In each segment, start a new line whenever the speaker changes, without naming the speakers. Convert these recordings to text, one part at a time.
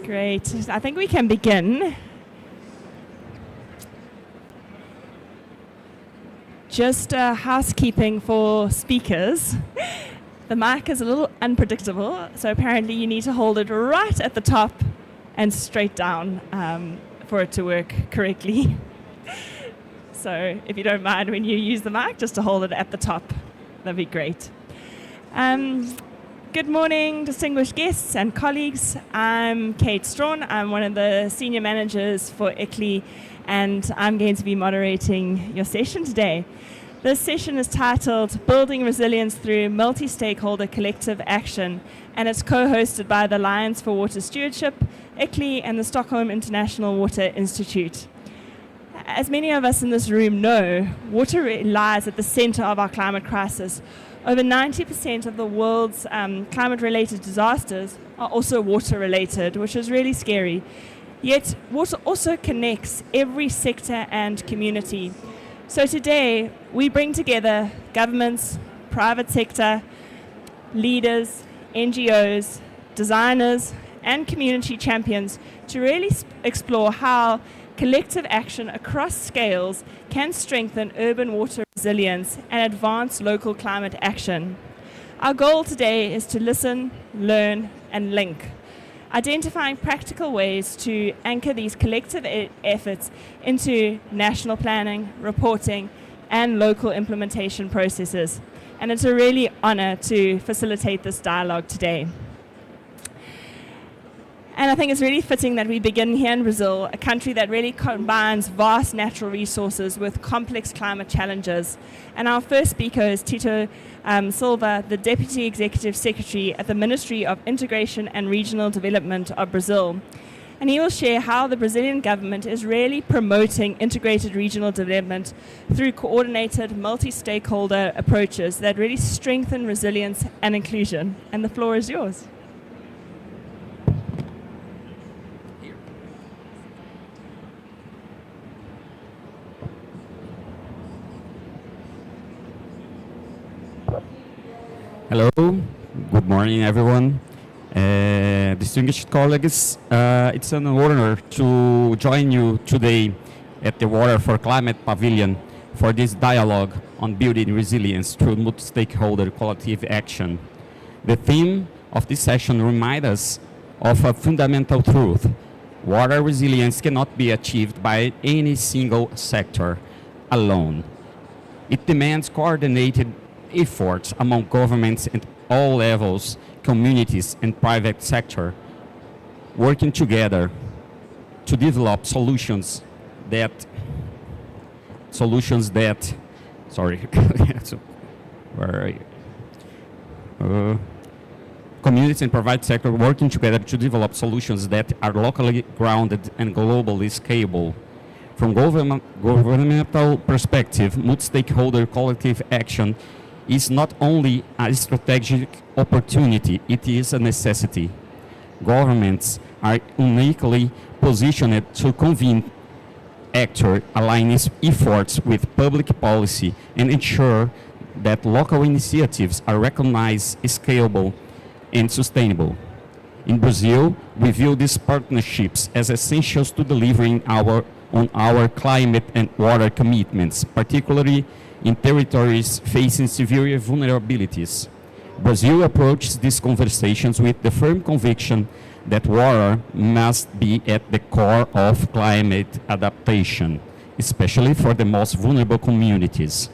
Great. I think we can begin. Just housekeeping for speakers. The mic is a little unpredictable, so apparently you need to hold it right at the top and straight down for it to work correctly. So if you don't mind when you use the mic, just to hold it at the top, that'd be great. Good morning, distinguished guests and colleagues. I'm Kate Strawn. I'm one of the senior managers for ICLEI, and I'm going to be moderating your session today. This session is titled Building Resilience Through Multi-Stakeholder Collective Action, and it's co-hosted by the Alliance for Water Stewardship, ICLEI, and the Stockholm International Water Institute. As many of us in this room know, water lies at the center of our climate crisis. Over 90% of the world's climate-related disasters are also water-related, which is really scary. Yet, water also connects every sector and community. So today, we bring together governments, private sector, leaders, NGOs, designers, and community champions to really explore how collective action across scales can strengthen urban water resilience and advance local climate action. Our goal today is to listen, learn, and link, identifying practical ways to anchor these collective efforts into national planning, reporting, and local implementation processes. And it's a really honor to facilitate this dialogue today. And I think it's really fitting that we begin here in Brazil, a country that really combines vast natural resources with complex climate challenges. And our first speaker is Tito Silva, the Deputy Executive Secretary at the Ministry of Integration and Regional Development of Brazil. And he will share how the Brazilian government is really promoting integrated regional development through coordinated multi-stakeholder approaches that really strengthen resilience and inclusion. And the floor is yours.
Hello, good morning everyone. Distinguished colleagues, it's an honor to join you today at the Water for Climate Pavilion for this dialogue on building resilience through multi-stakeholder collective action. The theme of this session reminds us of a fundamental truth. Water resilience cannot be achieved by any single sector alone. It demands coordinated efforts among governments at all levels, communities and private sector, working together to develop solutions that communities and private sector working together to develop solutions that are locally grounded and globally scalable. From governmental perspective, multi-stakeholder collective action is not only a strategic opportunity, it is a necessity. Governments are uniquely positioned to convene actors, align efforts with public policy, and ensure that local initiatives are recognized, scalable, and sustainable. In Brazil, we view these partnerships as essential to delivering on our climate and water commitments, particularly in territories facing severe vulnerabilities. Brazil approaches these conversations with the firm conviction that water must be at the core of climate adaptation, especially for the most vulnerable communities.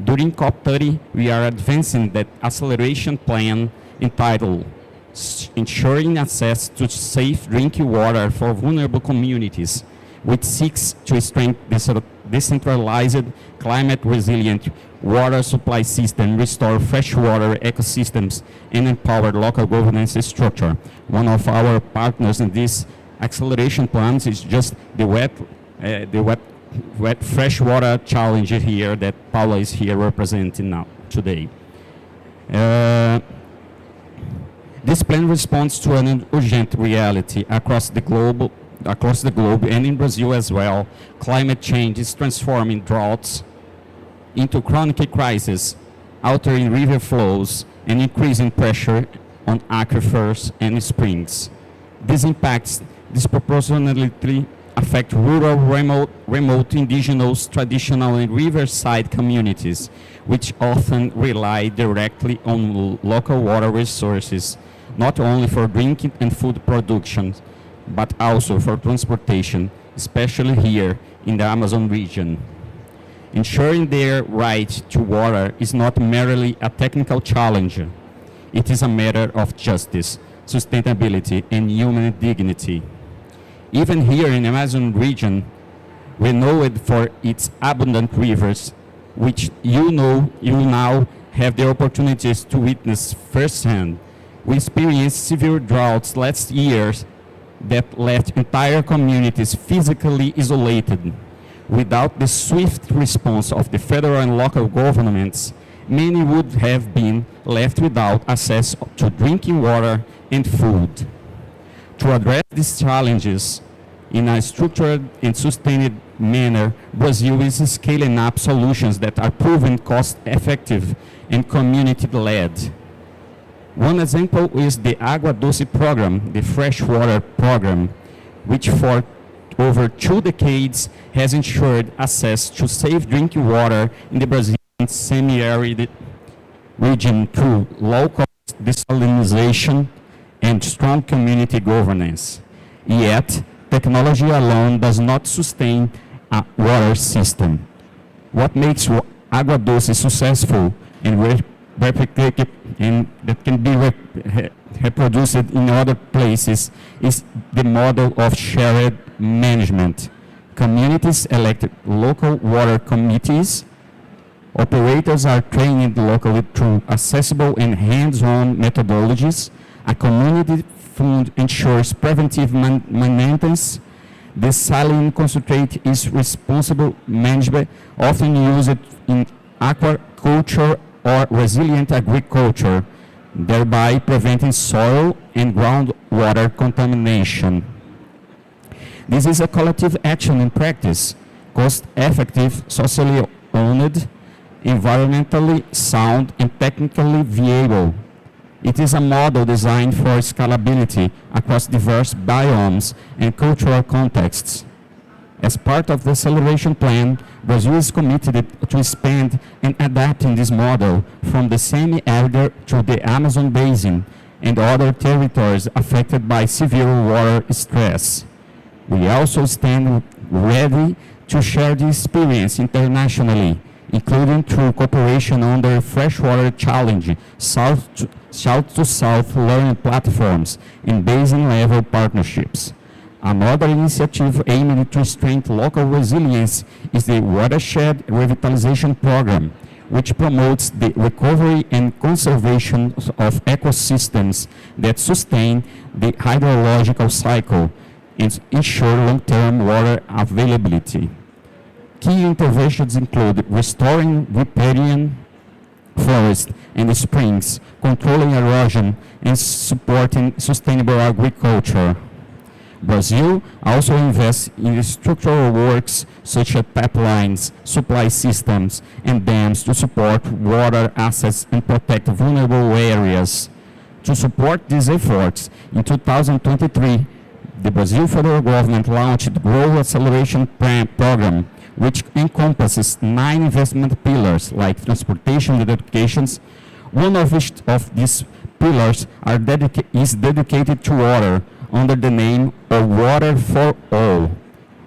During COP30, we are advancing the acceleration plan entitled Ensuring Access to Safe Drinking Water for Vulnerable Communities, which seeks to strengthen decentralized, climate-resilient water supply system, restore freshwater ecosystems, and empower local governance structure. One of our partners in this acceleration plans is just the wet freshwater challenge here that Paula is here representing now today. This plan responds to an urgent reality across the globe and in Brazil as well. Climate change is transforming droughts into chronic crises, altering river flows and increasing pressure on aquifers and springs. These impacts disproportionately affect rural, remote indigenous, traditional, and riverside communities, which often rely directly on local water resources, not only for drinking and food production, but also for transportation, especially here in the Amazon region. Ensuring their right to water is not merely a technical challenge. It is a matter of justice, sustainability, and human dignity. Even here in the Amazon region, renowned for its abundant rivers, which you now have the opportunities to witness firsthand. We experienced severe droughts last year that left entire communities physically isolated. Without the swift response of the federal and local governments, many would have been left without access to drinking water and food. To address these challenges in a structured and sustained manner, Brazil is scaling up solutions that are proven cost-effective and community-led. One example is the Água Doce program, the freshwater program, which for over 2 decades has ensured access to safe drinking water in the Brazilian semi-arid region through low-cost desalination and strong community governance. Yet, technology alone does not sustain a water system. What makes Água Doce successful and replicated and that can be reproduced in other places is the model of shared management. Communities elect local water committees. Operators are trained locally through accessible and hands-on methodologies. A community fund ensures preventive maintenance. The saline concentrate is responsible management, often used in aquaculture or resilient agriculture, thereby preventing soil and groundwater contamination. This is a collective action in practice, cost-effective, socially owned, environmentally sound, and technically viable. It is a model designed for scalability across diverse biomes and cultural contexts. As part of the acceleration plan, Brazil is committed to expand and adapting this model from the semi-arid to the Amazon basin and other territories affected by severe water stress. We also stand ready to share this experience internationally, including through cooperation under Freshwater Challenge, South-to-South learning platforms, and basin-level partnerships. Another initiative aimed to strengthen local resilience is the Watershed Revitalization Program, which promotes the recovery and conservation of ecosystems that sustain the hydrological cycle and ensure long-term water availability. Key interventions include restoring riparian forests and springs, controlling erosion, and supporting sustainable agriculture. Brazil also invests in structural works such as pipelines, supply systems, and dams to support water assets and protect vulnerable areas. To support these efforts, in 2023, the Brazil federal government launched the Growth Acceleration Program, which encompasses 9 investment pillars like transportation and education. One of these pillars is dedicated to water, under the name of Water for All.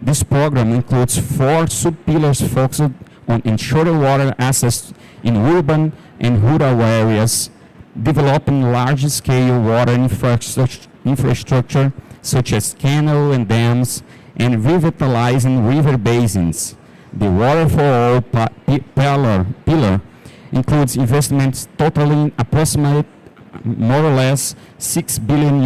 This program includes 4 sub-pillars focused on ensuring water access in urban and rural areas, developing large-scale water infrastructure such as canals and dams, and revitalizing river basins. The Water for All pillar includes investments totaling approximately more or less $6 billion.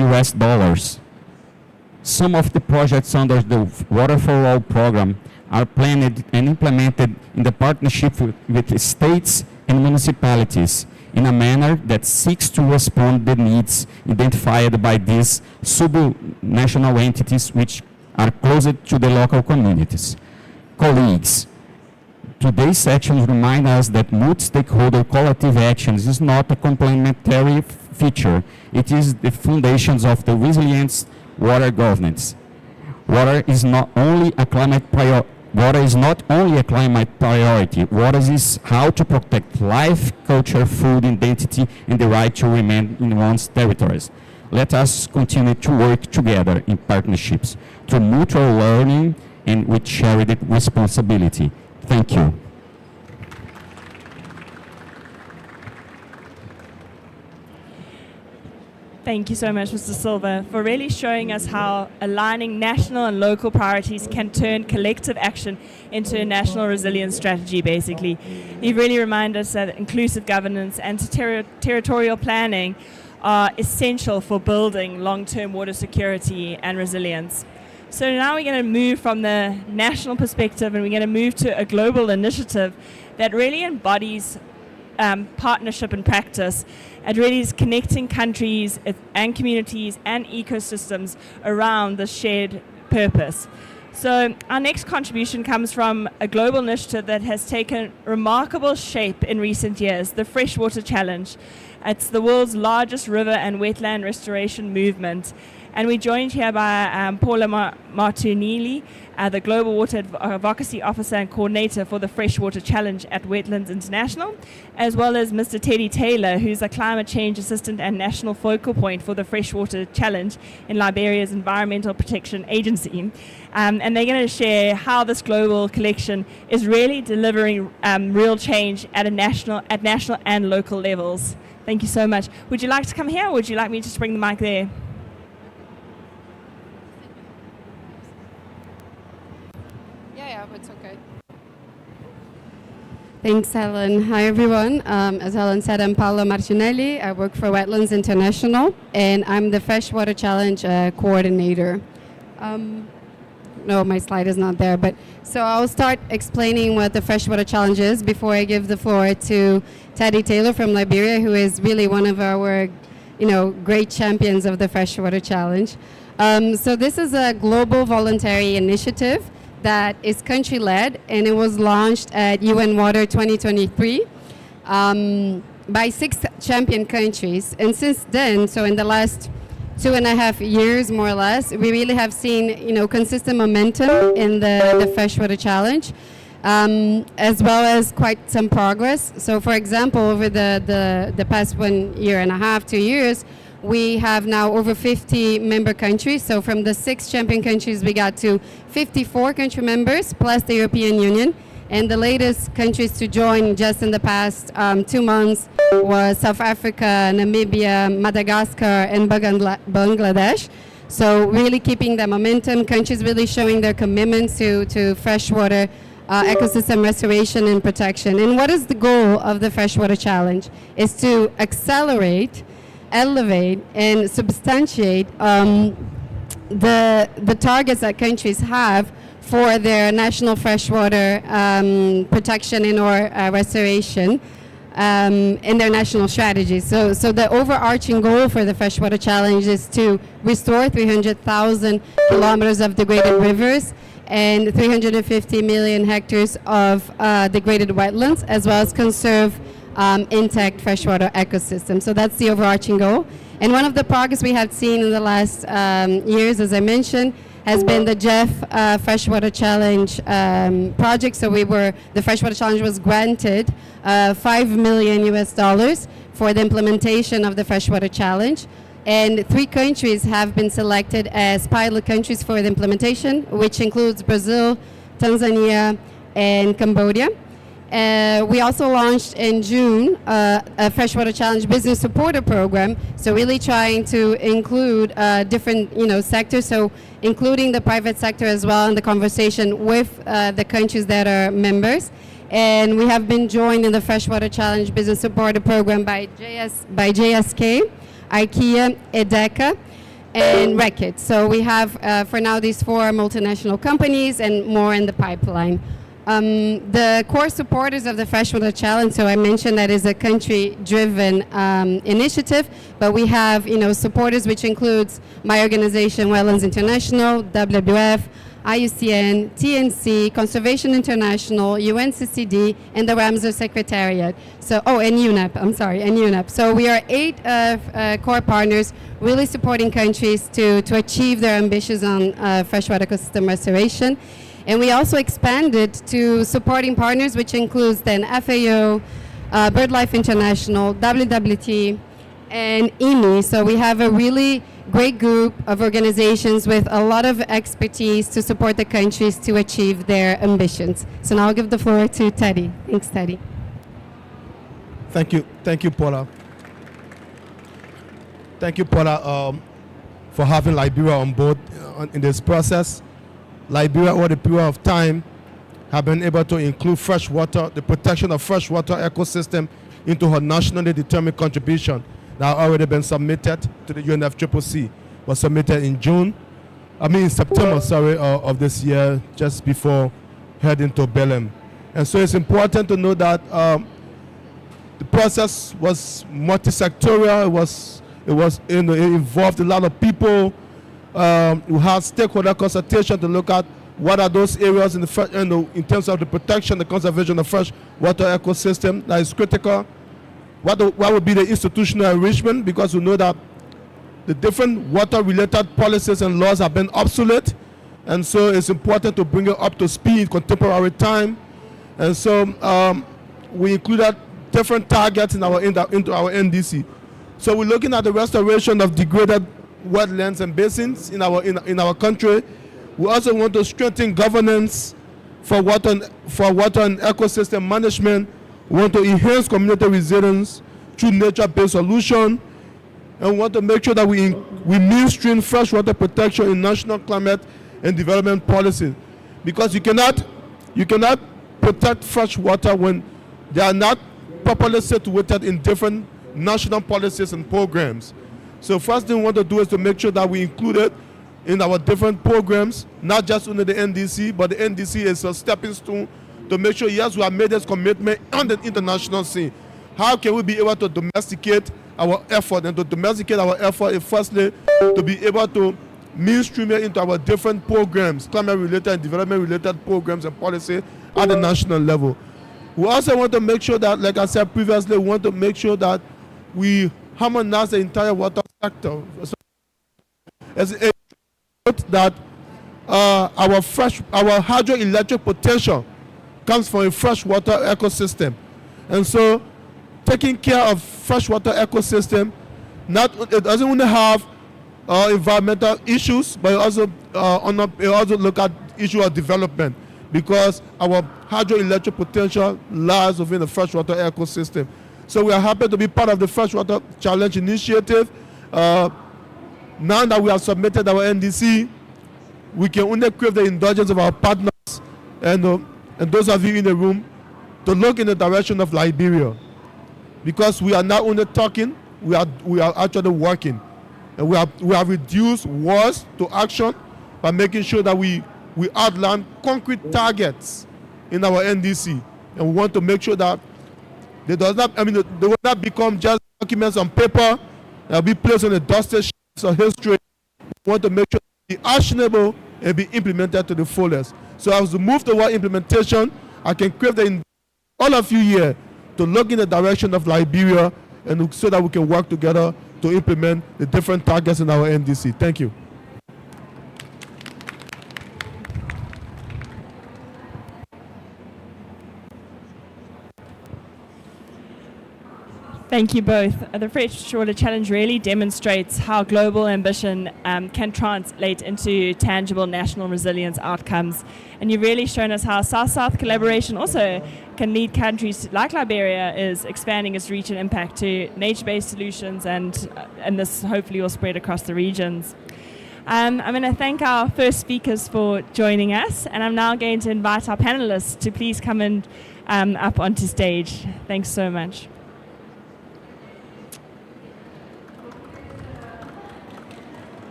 Some of the projects under the Water for All program are planned and implemented in the partnership with states and municipalities in a manner that seeks to respond to the needs identified by these sub-national entities which are closer to the local communities. Colleagues, today's sections remind us that multi-stakeholder collective actions is not a complementary feature. It is the foundations of the resilience water governance. Water is not only a climate priority. Water is how to protect life, culture, food, identity, and the right to remain in one's territories. Let us continue to work together in partnerships through mutual learning and with shared responsibility. Thank you.
Thank you so much, Mr. Silva, for really showing us how aligning national and local priorities can turn collective action into a national resilience strategy, basically. You really remind us that inclusive governance and territorial planning are essential for building long-term water security and resilience. So now we're going to move from the national perspective and we're going to move to a global initiative that really embodies partnership and practice. It really is connecting countries and communities and ecosystems around the shared purpose. So our next contribution comes from a global initiative that has taken remarkable shape in recent years, the Freshwater Challenge. It's the world's largest river and wetland restoration movement. And we're joined here by Paula Martinelli, the Global Water Advocacy Officer and Coordinator for the Freshwater Challenge at Wetlands International, as well as Mr. Teddy Taylor, who's a Climate Change Assistant and National Focal Point for the Freshwater Challenge in Liberia's Environmental Protection Agency. And they're going to share how this global collection is really delivering real change at national and local levels. Thank you so much. Would you like to come here, or would you like me to just bring the mic there?
It's okay. Thanks, Helen. Hi, everyone. As Helen said, I'm Paola Martinelli. I work for Wetlands International, and I'm the Freshwater Challenge coordinator. No, my slide is not there, but so I'll start explaining what the Freshwater Challenge is before I give the floor to Teddy Taylor from Liberia, who is really one of our, great champions of the Freshwater Challenge. So this is a global voluntary initiative that is country-led, and it was launched at UN Water 2023 by 6 champion countries. And since then, so in the last 2.5 years, more or less, we really have seen, consistent momentum in the Freshwater Challenge, as well as quite some progress. So, for example, over the past 1.5 years, 2 years, we have now over 50 member countries. So from the 6 champion countries, we got to 54 country members, plus the European Union. And the latest countries to join just in the past 2 months was South Africa, Namibia, Madagascar, and Bangladesh. So really keeping the momentum, countries really showing their commitment to freshwater ecosystem restoration and protection. And what is the goal of the Freshwater Challenge? Is to accelerate, elevate, and substantiate the targets that countries have for their national freshwater protection and or restoration in their national strategies. So the overarching goal for the Freshwater Challenge is to restore 300,000 kilometers of degraded rivers and 350 million hectares of degraded wetlands, as well as conserve intact freshwater ecosystem. So that's the overarching goal. And one of the progress we have seen in the last years, as I mentioned, has been the Jeff Freshwater Challenge project. So the Freshwater Challenge was granted $5 million for the implementation of the Freshwater Challenge. And 3 countries have been selected as pilot countries for the implementation, which includes Brazil, Tanzania, and Cambodia. We also launched in June a Freshwater Challenge Business Supporter Program, so really trying to include different sectors, so including the private sector as well in the conversation with the countries that are members. And we have been joined in the Freshwater Challenge Business Supporter Program by JSK, IKEA, EDECA, and Reckitt. So we have for now these 4 multinational companies and more in the pipeline. The core supporters of the Freshwater Challenge, so I mentioned that is a country-driven initiative, but we have supporters which includes my organization, Wetlands International, WWF, IUCN, TNC, Conservation International, UNCCD, and the Ramsar Secretariat. So, and UNEP, I'm sorry, and UNEP. So we are 8 core partners really supporting countries to achieve their ambitions on freshwater ecosystem restoration. And we also expanded to supporting partners, which includes then FAO, BirdLife International, WWT, and IMI. So we have a really great group of organizations with a lot of expertise to support the countries to achieve their ambitions. So now I'll give the floor to Teddy. Thanks, Teddy.
Thank you, Paula. Thank you, Paula, for having Liberia on board in this process. Liberia, over the period of time, have been able to include freshwater, the protection of freshwater ecosystem, into her nationally determined contribution that already been submitted to the UNFCCC. Was submitted in September, of this year, just before heading to Belém. And so it's important to know that the process was multi-sectorial. It involved a lot of people. We had stakeholder consultation to look at what are those areas in terms of the protection, the conservation of fresh water ecosystem that is critical. What would be the institutional enrichment, because we know that the different water-related policies and laws have been obsolete, and so it's important to bring it up to speed in contemporary time. And so we included different targets into our NDC. So we're looking at the restoration of degraded wetlands and basins in our country. We also want to strengthen governance for water and ecosystem management. We want to enhance community resilience through nature-based solution, and we want to make sure that we mainstream freshwater protection in national climate and development policy, because you cannot protect fresh water when they are not properly situated in different national policies and programs. So first thing we want to do is to make sure that we include it in our different programs, not just under the NDC, but the NDC is a stepping stone to make sure, yes, we have made this commitment on the international scene. How can we be able to domesticate our effort? And to domesticate our effort is firstly to be able to mainstream it into our different programs, climate-related and development-related programs and policy at the national level. We also want to make sure that, like I said previously, we want to make sure that we harmonize the entire water sector. So, as a note that our hydroelectric potential comes from a freshwater ecosystem, and so taking care of freshwater ecosystem, it doesn't only have environmental issues, but it also look at issue of development, because our hydroelectric potential lies within the freshwater ecosystem. So we are happy to be part of the Freshwater Challenge Initiative. Now that we have submitted our NDC, we can only crave the indulgence of our partners and those of you in the room to look in the direction of Liberia, because we are not only talking, we are actually working, and we have reduced words to action by making sure that we outline concrete targets in our NDC, and we want to make sure that they will not become just documents on paper that will be placed on the dusty sheets of history. We want to make sure they be actionable and be implemented to the fullest. So as we move toward implementation, I can crave all of you here to look in the direction of Liberia, and so that we can work together to implement the different targets in our NDC. Thank you.
Thank you both. The Freshwater Challenge really demonstrates how global ambition can translate into tangible national resilience outcomes. And you've really shown us how South-South collaboration also can lead countries like Liberia is expanding its reach and impact to nature-based solutions, and this hopefully will spread across the regions. I'm going to thank our first speakers for joining us, and I'm now going to invite our panelists to please come up onto stage. Thanks so much.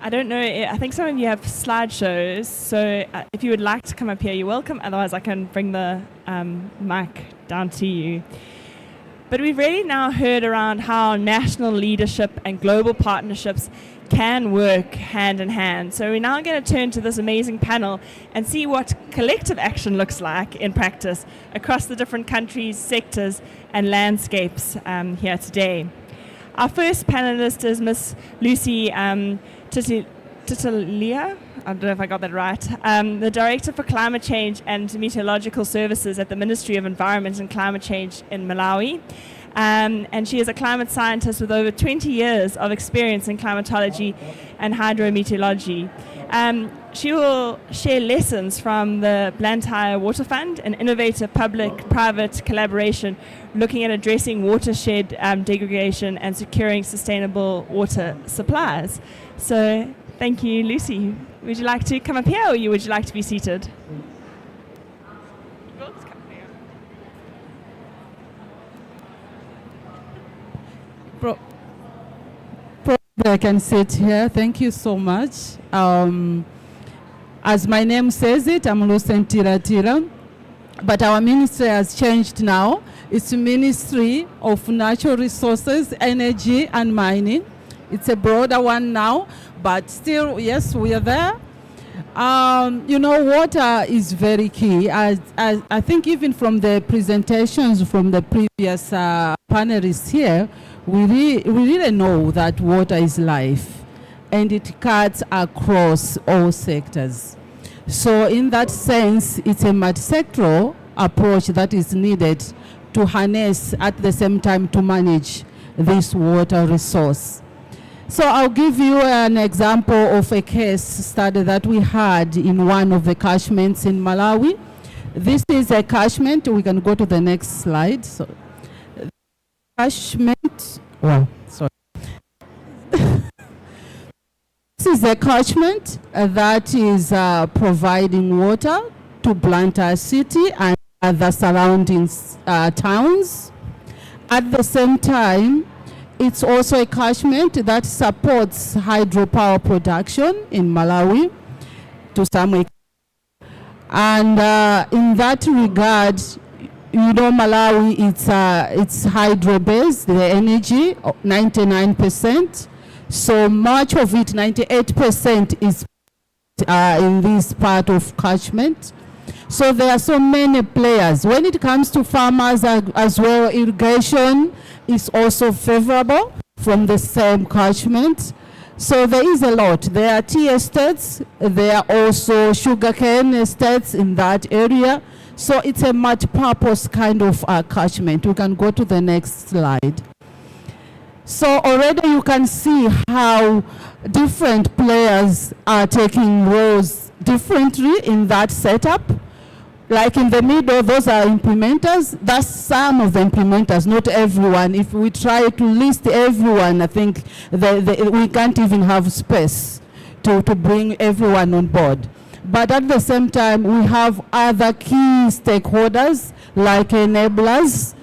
I don't know, I think some of you have slideshows, so if you would like to come up here, you're welcome. Otherwise, I can bring the mic down to you. But we've really now heard around how national leadership and global partnerships can work hand in hand. So we're now going to turn to this amazing panel and see what collective action looks like in practice across the different countries, sectors, and landscapes here today. Our first panelist is Miss Lucy Titalia. I don't know if I got that right. The Director for Climate Change and Meteorological Services at the Ministry of Environment and Climate Change in Malawi. And she is a climate scientist with over 20 years of experience in climatology and hydrometeorology. She will share lessons from the Blantyre Water Fund, an innovative public-private collaboration looking at addressing watershed degradation and securing sustainable water supplies. So thank you, Lucy. Would you like to come up here, or would you like to be seated?
Probably I can sit here. Thank you so much. As my name says it, I'm Lucent Tira, but our ministry has changed now. It's a Ministry of Natural Resources, Energy and Mining. It's a broader one now, but still, yes, we are there. Water is very key. I think even from the presentations from the previous panelists here, we really know that water is life, and it cuts across all sectors. So in that sense, it's a multi-sectoral approach that is needed to harness at the same time to manage this water resource. So I'll give you an example of a case study that we had in one of the catchments in Malawi. This is a catchment. We can go to the next slide. So, catchment. Well, sorry. This is a catchment that is providing water to Blantyre City and other surrounding towns. At the same time, it's also a catchment that supports hydropower production in Malawi to some extent. And in that regard, Malawi, it's hydro-based, the energy, 99%. So much of it, 98%, is in this part of catchment. So there are so many players. When it comes to farmers as well, irrigation is also favorable from the same catchment. So there is a lot. There are tea estates. There are also sugarcane estates in that area. So it's a multi-purpose kind of catchment. We can go to the next slide. So already you can see how different players are taking roles differently in that setup. Like in the middle, those are implementers. That's some of the implementers, not everyone. If we try to list everyone, I think we can't even have space to bring everyone on board. But at the same time, we have other key stakeholders like enablers,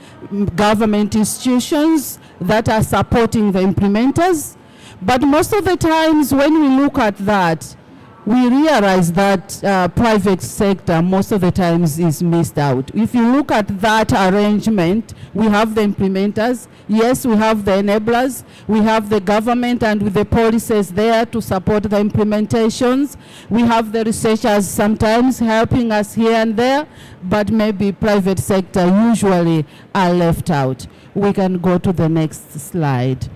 government institutions that are supporting the implementers. But most of the times when we look at that, we realize that private sector most of the times is missed out. If you look at that arrangement, we have the implementers, yes, we have the enablers, we have the government and with the policies there to support the implementations. We have the researchers sometimes helping us here and there, but maybe private sector usually are left out. We can go to the next slide.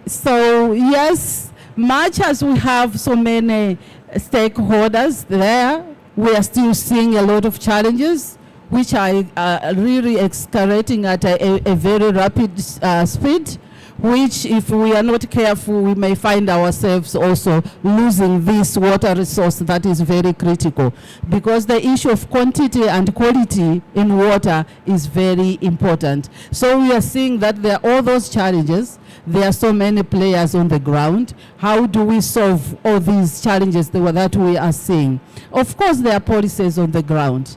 So yes, much as we have so many stakeholders there, we are still seeing a lot of challenges which are really escalating at a very rapid speed, which if we are not careful, we may find ourselves also losing this water resource that is very critical, because the issue of quantity and quality in water is very important. So we are seeing that there are all those challenges. There are so many players on the ground. How do we solve all these challenges that we are seeing? Of course, there are policies on the ground.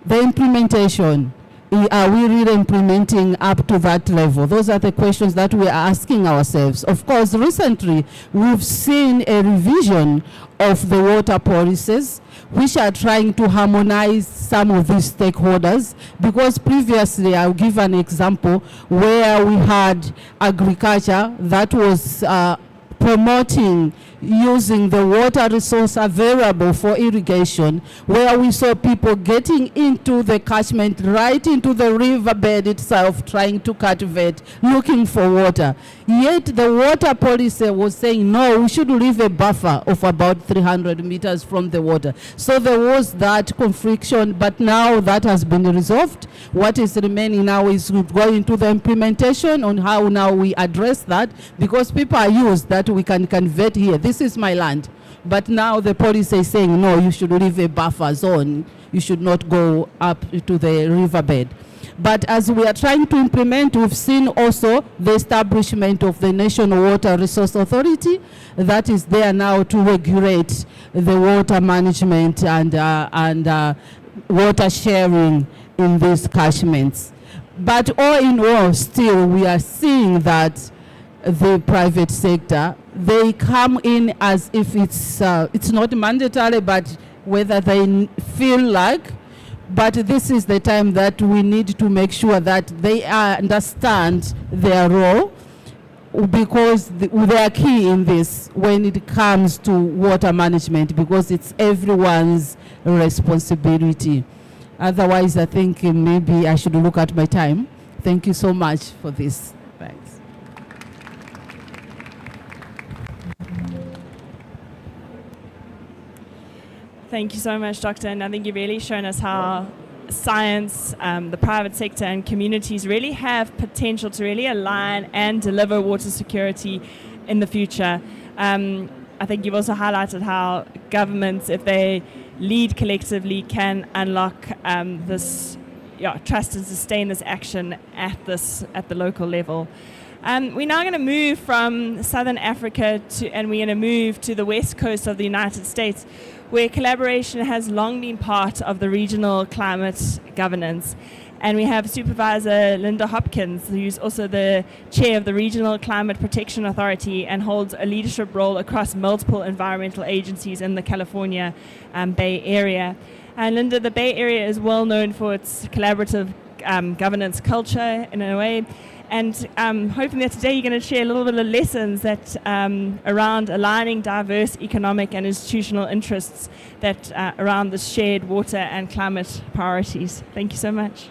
The implementation, Are we really implementing up to that level? Those are the questions that we are asking ourselves. Of course, recently we've seen a revision of the water policies, which are trying to harmonize some of these stakeholders, because previously, I'll give an example, where we had agriculture that was promoting using the water resource available for irrigation, where we saw people getting into the catchment, right into the riverbed itself, trying to cultivate, looking for water. Yet the water policy was saying, no, we should leave a buffer of about 300 meters from the water. So there was that confliction, but now that has been resolved. What is remaining now is going to the implementation on how now we address that, because people are used that we can convert here. This is my land. But now the policy is saying, no, you should leave a buffer zone. You should not go up to the riverbed. But as we are trying to implement, we've seen also the establishment of the National Water Resource Authority that is there now to regulate the water management and water sharing in these catchments. But all in all, still, we are seeing that the private sector, they come in as if it's not mandatory, but whether they feel like. But this is the time that we need to make sure that they understand their role, because they are key in this when it comes to water management, because it's everyone's responsibility. Otherwise, I think maybe I should look at my time. Thank you so much for this. Thanks.
Thank you so much, Doctor. And I think you've really shown us how science, the private sector and communities really have potential to really align and deliver water security in the future. I think you've also highlighted how governments, if they lead collectively, can unlock this trust and sustain this action at the local level. We're now going to move from Southern Africa and we're going to move to the west coast of the United States, where collaboration has long been part of the regional climate governance. And we have Supervisor Linda Hopkins, who's also the chair of the Regional Climate Protection Authority and holds a leadership role across multiple environmental agencies in the California Bay Area. And Linda, the Bay Area is well known for its collaborative governance culture in a way. And hoping that today you're going to share a little bit of lessons that around aligning diverse economic and institutional interests that around the shared water and climate priorities. Thank you so much.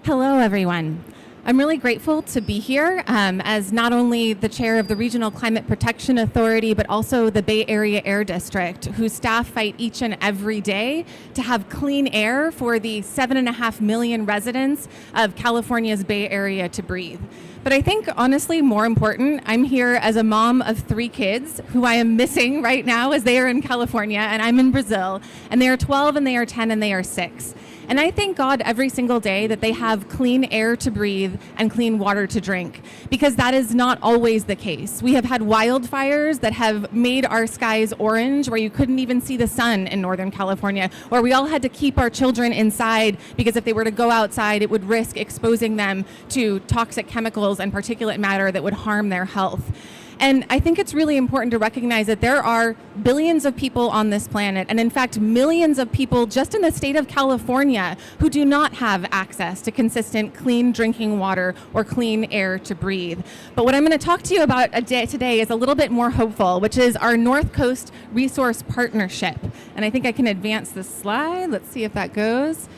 Hello, everyone. I'm really grateful to be here as not only the chair of the Regional Climate Protection Authority, but also the Bay Area Air District, whose staff fight each and every day to have clean air for the 7.5 million residents of California's Bay Area to breathe. But I think, honestly, more important, I'm here as a mom of 3 kids who I am missing right now as they are in California and I'm in Brazil, and they are 12 and they are 10 and they are 6. And I thank God every single day that they have clean air to breathe and clean water to drink, because that is not always the case. We have had wildfires that have made our skies orange, where you couldn't even see the sun in Northern California, where we all had to keep our children inside because if they were to go outside, it would risk exposing them to toxic chemicals and particulate matter that would harm their health. And I think it's really important to recognize that there are billions of people on this planet, and in fact, millions of people just in the state of California who do not have access to consistent clean drinking water or clean air to breathe. But what I'm going to talk to you about today is a little bit more hopeful, which is our North Coast Resource Partnership. And I think I can advance this slide. Let's see if that goes.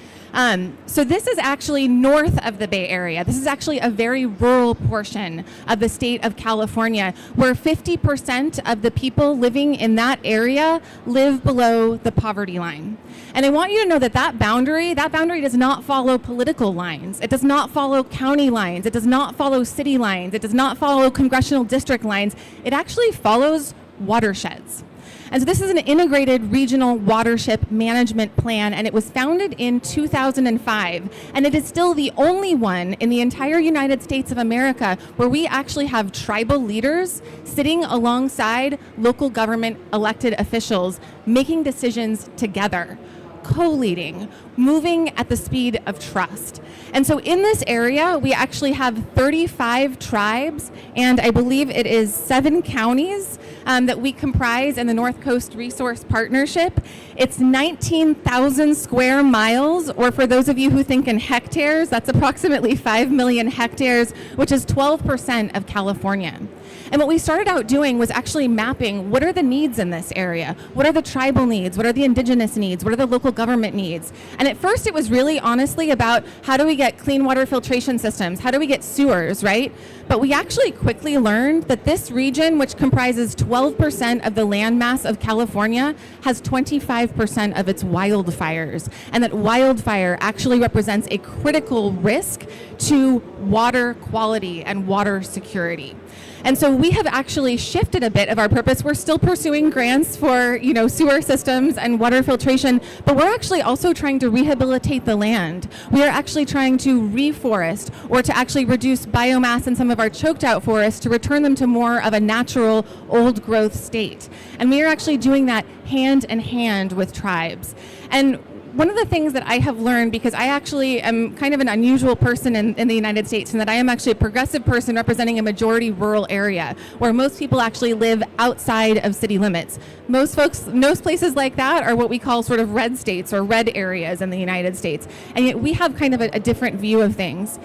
So this is actually north of the Bay Area. This is actually a very rural portion of the state of California, where 50% of the people living in that area live below the poverty line. And I want you to know that that boundary does not follow political lines. It does not follow county lines. It does not follow city lines. It does not follow congressional district lines. It actually follows watersheds. And so this is an integrated regional watershed management plan, and it was founded in 2005. And it is still the only one in the entire United States of America where we actually have tribal leaders sitting alongside local government elected officials, making decisions together, co-leading, moving at the speed of trust. And so in this area, we actually have 35 tribes, and I believe it is 7 counties that we comprise in the North Coast Resource Partnership. It's 19,000 square miles, or for those of you who think in hectares, that's approximately 5 million hectares, which is 12% of California. And what we started out doing was actually mapping what are the needs in this area? What are the tribal needs? What are the indigenous needs? What are the local government needs? And at first it was really honestly about how do we get clean water filtration systems? How do we get sewers, right? But we actually quickly learned that this region, which comprises 12% of the landmass of California, has 25% of its wildfires. And that wildfire actually represents a critical risk to water quality and water security. And so we have actually shifted a bit of our purpose. We're still pursuing grants for, sewer systems and water filtration, but we're actually also trying to rehabilitate the land. We are actually trying to reforest or to actually reduce biomass in some of our choked out forests to return them to more of a natural old growth state. And we are actually doing that hand in hand with tribes. And one of the things that I have learned, because I actually am kind of an unusual person in the United States, in that I am actually a progressive person representing a majority rural area where most people actually live outside of city limits. Most places like that are what we call sort of red states or red areas in the United States. And yet we have kind of a different view of things.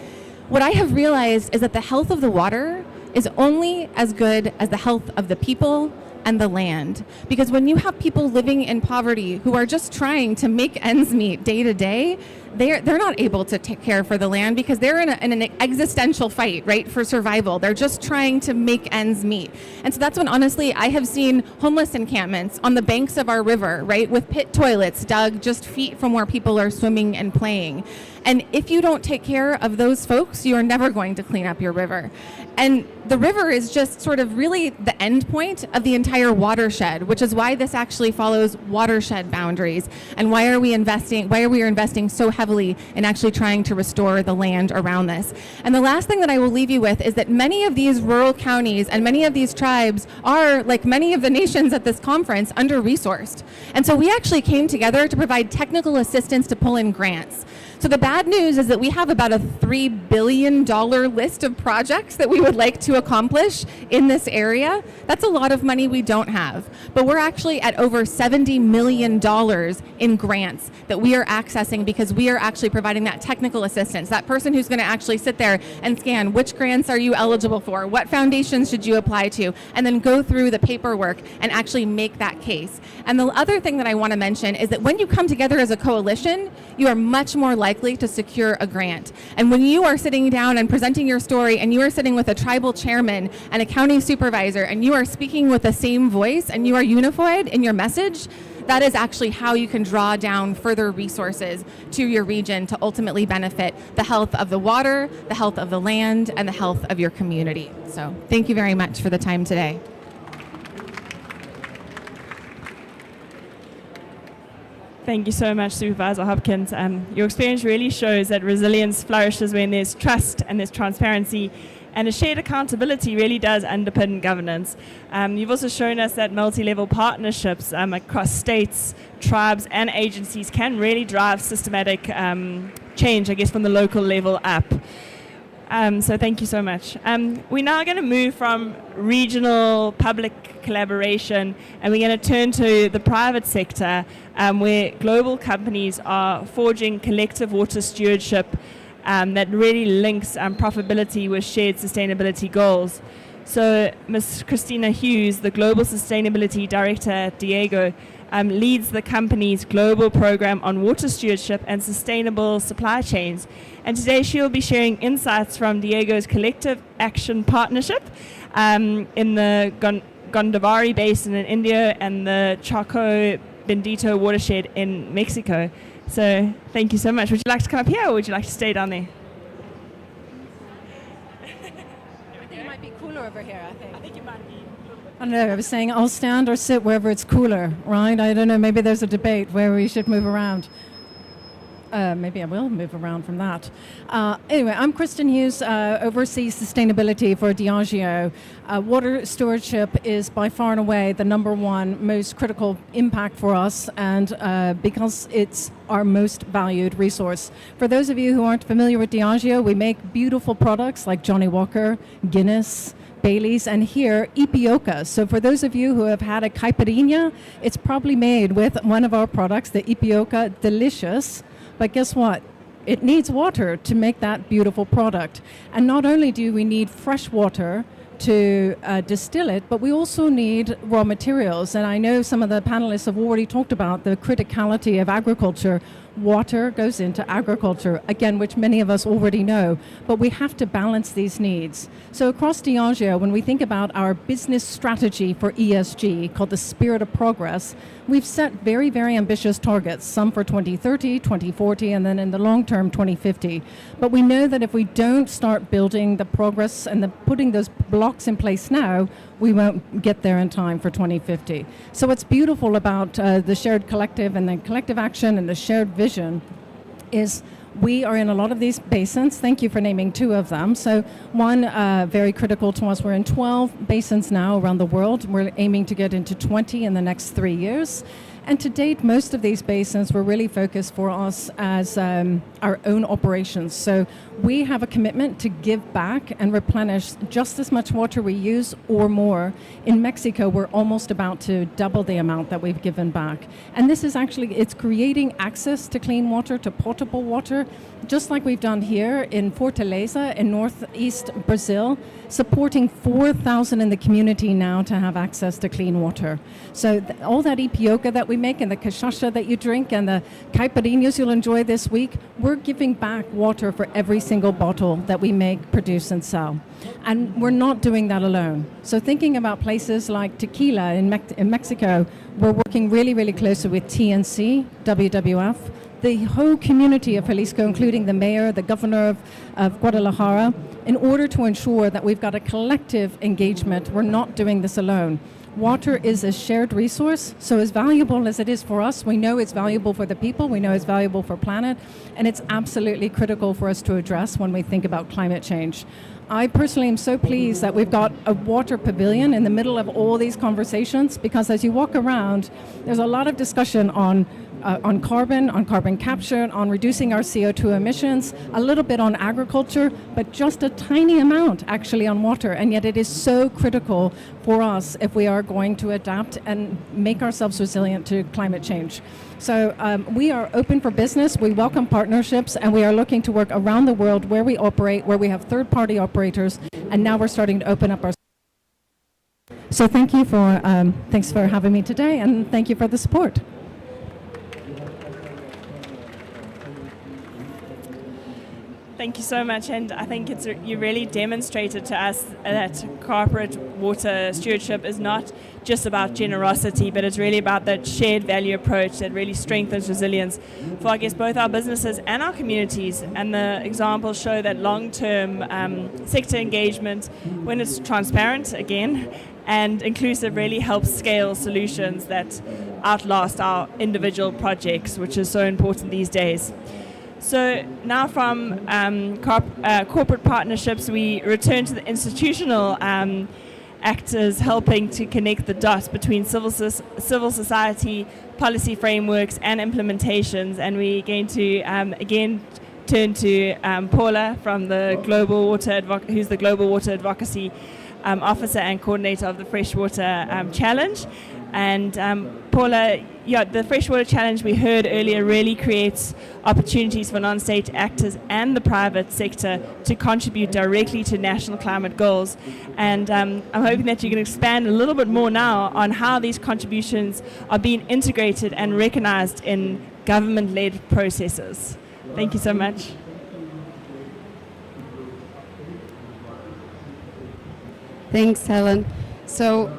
What I have realized is that the health of the water is only as good as the health of the people and the land. Because when you have people living in poverty who are just trying to make ends meet day to day, they're not able to take care for the land because they're in an existential fight, right, for survival. They're just trying to make ends meet. And so that's when, honestly, I have seen homeless encampments on the banks of our river, right, with pit toilets dug just feet from where people are swimming and playing. And if you don't take care of those folks, you are never going to clean up your river. And the river is just sort of really the end point of the entire watershed, which is why this actually follows watershed boundaries and why we are investing so heavily in actually trying to restore the land around this. And the last thing that I will leave you with is that many of these rural counties and many of these tribes are, like many of the nations at this conference, under-resourced. And so we actually came together to provide technical assistance to pull in grants. So the bad news is that we have about a $3 billion list of projects that we would like to accomplish in this area. That's a lot of money we don't have. But we're actually at over $70 million in grants that we are accessing because we are actually providing that technical assistance. That person who's going to actually sit there and scan which grants are you eligible for, what foundations should you apply to, and then go through the paperwork and actually make that case. And the other thing that I want to mention is that when you come together as a coalition, you are much more likely to secure a grant. And when you are sitting down and presenting your story and you are sitting with a tribal chairman and a county supervisor and you are speaking with the same voice and you are unified in your message, that is actually how you can draw down further resources to your region to ultimately benefit the health of the water, the health of the land, and the health of your community. So thank you very much for the time today.
Thank you so much, Supervisor Hopkins. Your experience really shows that resilience flourishes when there's trust and there's transparency, and a shared accountability really does underpin governance. You've also shown us that multi-level partnerships across states, tribes, and agencies can really drive systematic change, I guess, from the local level up. So thank you so much. We're now going to move from regional public collaboration and we're going to turn to the private sector where global companies are forging collective water stewardship that really links profitability with shared sustainability goals. So Ms. Christina Hughes, the Global Sustainability Director at Diego, leads the company's global program on water stewardship and sustainable supply chains. And today she'll be sharing insights from Diego's collective action partnership in the Godavari Basin in India and the Chaco Bendito watershed in Mexico. So thank you so much. Would you like to come up here or would you like to stay down there?
It might be cooler over here, I think.
I think it might be a little bit
I don't know, I was saying I'll stand or sit wherever it's cooler, right? I don't know, maybe there's a debate where we should move around. Maybe I will move around from that. Anyway, I'm Kristen Hughes, oversee sustainability for Diageo. Water stewardship is by far and away the number one most critical impact for us, and because it's our most valued resource. For those of you who aren't familiar with Diageo, we make beautiful products like Johnny Walker, Guinness, Bailey's, and here, Ipioca. So for those of you who have had a caipirinha, it's probably made with one of our products, the Ipioca Delicious. But guess what? It needs water to make that beautiful product. And not only do we need fresh water to distill it, but we also need raw materials. And I know some of the panelists have already talked about the criticality of agriculture. Water goes into agriculture, again, which many of us already know, but we have to balance these needs. So across Diageo, when we think about our business strategy for ESG, called the Spirit of Progress, we've set very, very ambitious targets, some for 2030, 2040, and then in the long term, 2050. But we know that if we don't start building the progress and putting those blocks in place now, we won't get there in time for 2050. So what's beautiful about the shared collective and the collective action and the shared vision is we are in a lot of these basins. Thank you for naming two of them. So one, very critical to us, we're in 12 basins now around the world. We're aiming to get into 20 in the next 3 years. And to date, most of these basins were really focused for us as our own operations. So we have a commitment to give back and replenish just as much water we use or more. In Mexico, we're almost about to double the amount that we've given back. And this is actually, it's creating access to clean water, to potable water, just like we've done here in Fortaleza in northeast Brazil, supporting 4,000 in the community now to have access to clean water. So all that Ipioca that we make and the cachaça that you drink and the caipirinhas you'll enjoy this week, we're giving back water for every single bottle that we make, produce, and sell. And we're not doing that alone. So thinking about places like tequila in Mexico, we're working really, really closely with TNC, WWF, the whole community of Jalisco, including the mayor, the governor of Guadalajara, in order to ensure that we've got a collective engagement. We're not doing this alone. Water is a shared resource, so as valuable as it is for us, we know it's valuable for the people, we know it's valuable for planet, and it's absolutely critical for us to address when we think about climate change. I personally am so pleased that we've got a water pavilion in the middle of all these conversations, because as you walk around, there's a lot of discussion on carbon capture, on reducing our CO2 emissions, a little bit on agriculture, but just a tiny amount actually on water. And yet it is so critical for us if we are going to adapt and make ourselves resilient to climate change. So we are open for business, we welcome partnerships, and we are looking to work around the world where we operate, where we have third-party operators, and now we're starting to open up our... So thank you for, thanks for having me today, and thank you for the support.
Thank you so much, and I think you really demonstrated to us that corporate water stewardship is not just about generosity, but it's really about that shared value approach that really strengthens resilience for, I guess, both our businesses and our communities. And the examples show that long-term sector engagement, when it's transparent, again, and inclusive, really helps scale solutions that outlast our individual projects, which is so important these days. So now from corporate partnerships, we return to the institutional actors helping to connect the dots between civil society, policy frameworks, and implementations. And we're going to again turn to Paula from the Global Water who's the Global Water Advocacy Officer and Coordinator of the Freshwater Challenge. And Paula, the Freshwater Challenge we heard earlier really creates opportunities for non-state actors and the private sector to contribute directly to national climate goals. And I'm hoping that you can expand a little bit more now on how these contributions are being integrated and recognized in government-led processes. Thank you so much.
Thanks, Helen. So,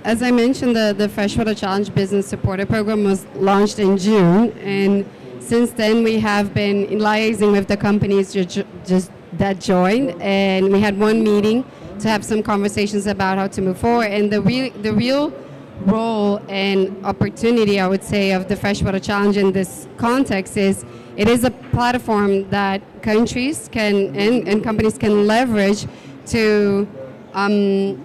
as I mentioned, the Freshwater Challenge Business Supporter Program was launched in June, and since then we have been liaising with the companies just that joined, and we had one meeting to have some conversations about how to move forward. And the real role and opportunity, I would say, of the Freshwater Challenge in this context is it is a platform that countries can and companies can leverage to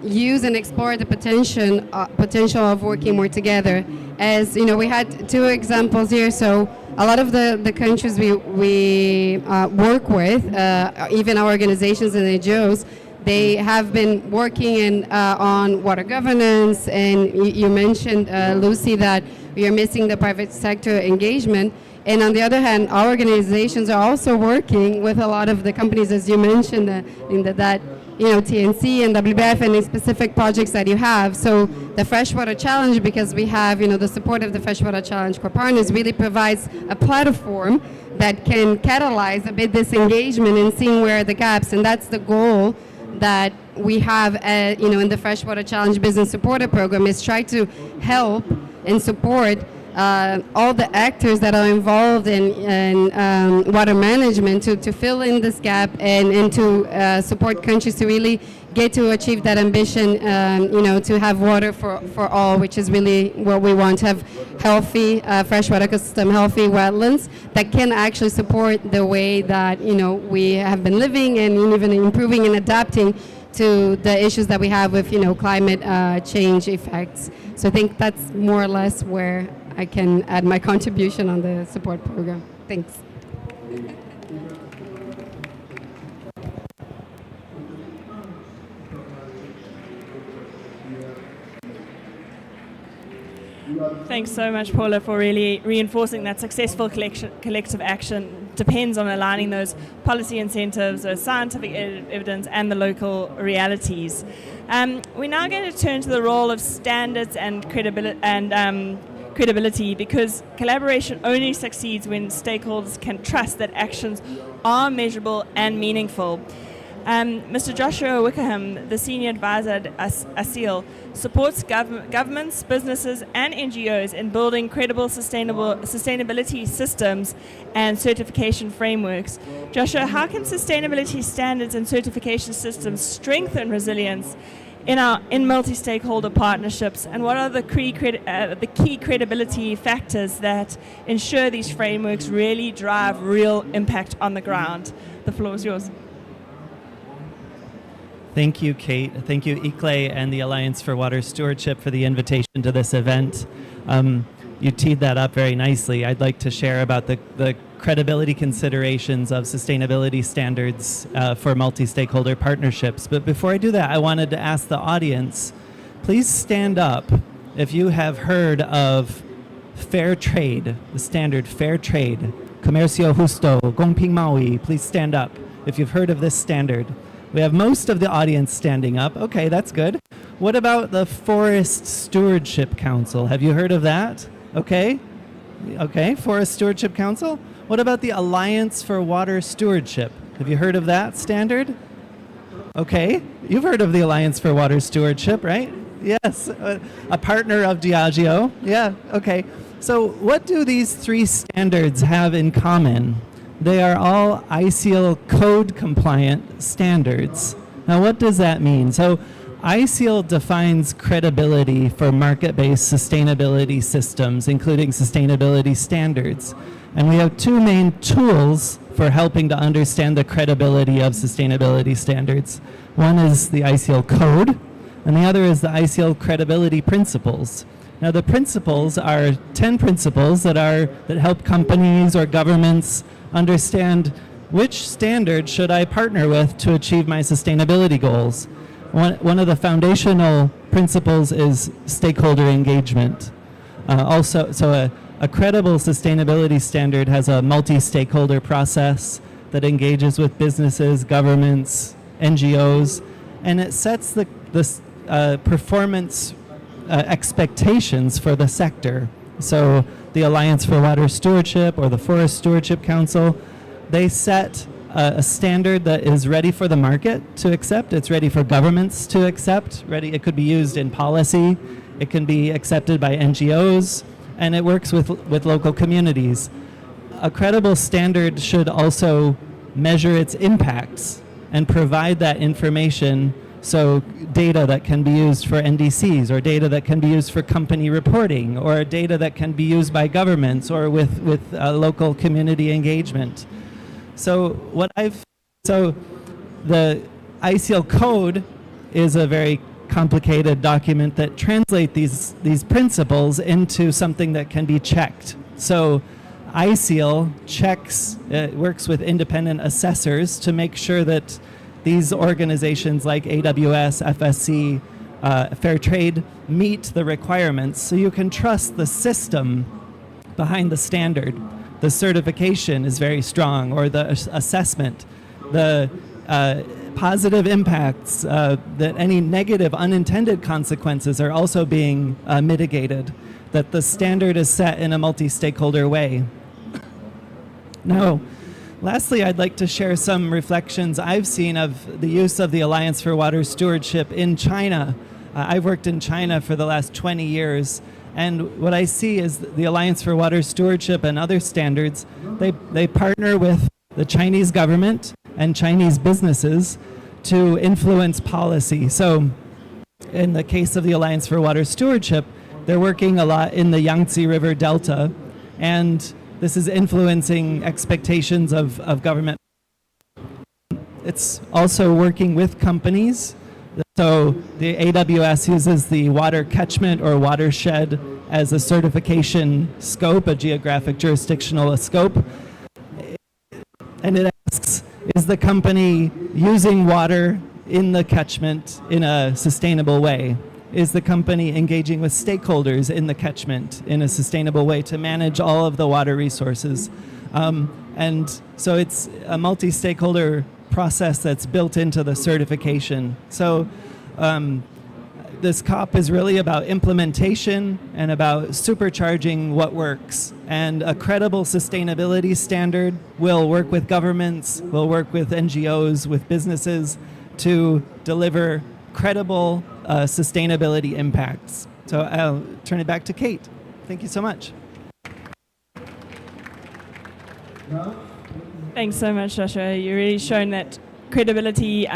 use and explore the potential of working more together. As you know, we had two examples here. So a lot of the countries we work with, even our organizations and NGOs, they have been working on water governance, and you mentioned, Lucy, that we are missing the private sector engagement. And on the other hand, our organizations are also working with a lot of the companies, as you mentioned, that TNC and WBF and the specific projects that you have. So the Freshwater Challenge, because we have the support of the Freshwater Challenge core partners, really provides a platform that can catalyze a bit this engagement and seeing where are the gaps. And that's the goal that we have in the Freshwater Challenge Business Supporter Program, is try to help and support all the actors that are involved in water management to fill in this gap and to support countries to really get to achieve that ambition, to have water for all, which is really what we want, to have healthy freshwater ecosystem, healthy wetlands that can actually support the way that we have been living and even improving and adapting to the issues that we have with climate change effects. So I think that's more or less where I can add my contribution on the support program. Thanks.
Thanks so much, Paula, for really reinforcing that successful collective action depends on aligning those policy incentives, those scientific evidence, and the local realities. We're now going to turn to the role of standards and credibility, because collaboration only succeeds when stakeholders can trust that actions are measurable and meaningful. Mr. Joshua Wickham, the Senior Advisor at ASEAL, supports governments, businesses and NGOs in building credible sustainability systems and certification frameworks. Joshua, how can sustainability standards and certification systems strengthen resilience in multi-stakeholder partnerships, and what are the key credibility factors that ensure these frameworks really drive real impact on the ground? The floor is yours.
Thank you, Kate. Thank you, ICLE and the Alliance for Water Stewardship, for the invitation to this event. You teed that up very nicely. I'd like to share about the credibility considerations of sustainability standards for multi-stakeholder partnerships. But before I do that, I wanted to ask the audience, please stand up if you have heard of fair trade, the standard fair trade, comercio justo, 公平贸易. Please stand up if you've heard of this standard. We have most of the audience standing up. Okay, that's good. What about the Forest Stewardship Council? Have you heard of that? Okay, Forest Stewardship Council. What about the Alliance for Water Stewardship? Have you heard of that standard? Okay, you've heard of the Alliance for Water Stewardship, right? Yes, a partner of Diageo. Yeah, okay. So what do these three standards have in common? They are all ICL code compliant standards. Now what does that mean? So ICL defines credibility for market-based sustainability systems, including sustainability standards. And we have two main tools for helping to understand the credibility of sustainability standards. One is the ICL code, and the other is the ICL credibility principles. Now the principles are 10 principles that help companies or governments understand which standard should I partner with to achieve my sustainability goals. One of the foundational principles is stakeholder engagement. A credible sustainability standard has a multi-stakeholder process that engages with businesses, governments, NGOs, and it sets the performance expectations for the sector. So the Alliance for Water Stewardship or the Forest Stewardship Council, they set a standard that is ready for the market to accept. It's ready for governments to accept. It could be used in policy. It can be accepted by NGOs, and it works with local communities. A credible standard should also measure its impacts and provide that information, so data that can be used for NDCs, or data that can be used for company reporting, or data that can be used by governments or with local community engagement. So the ICL code is a very complicated document that translates these principles into something that can be checked. So ICL checks, works with independent assessors to make sure that these organizations like AWS, FSC, Fair Trade meet the requirements, so you can trust the system behind the standard. The certification is very strong, or the assessment. The positive impacts, that any negative unintended consequences are also being mitigated, that the standard is set in a multi-stakeholder way. Now, lastly, I'd like to share some reflections I've seen of the use of the Alliance for Water Stewardship in China. I've worked in China for the last 20 years, and what I see is the Alliance for Water Stewardship and other standards, they partner with the Chinese government and Chinese businesses to influence policy. So in the case of the Alliance for Water Stewardship, they're working a lot in the Yangtze River Delta, and this is influencing expectations of government. It's also working with companies. So the AWS uses the water catchment or watershed as a certification scope, a geographic jurisdictional scope. And it asks, is the company using water in the catchment in a sustainable way? Is the company engaging with stakeholders in the catchment in a sustainable way to manage all of the water resources? And so it's a multi-stakeholder process that's built into the certification. So this COP is really about implementation and about supercharging what works. And a credible sustainability standard will work with governments, will work with NGOs, with businesses to deliver credible sustainability impacts. So I'll turn it back to Kate. Thank you so much.
Thanks so much, Joshua. You're really showing that credibility,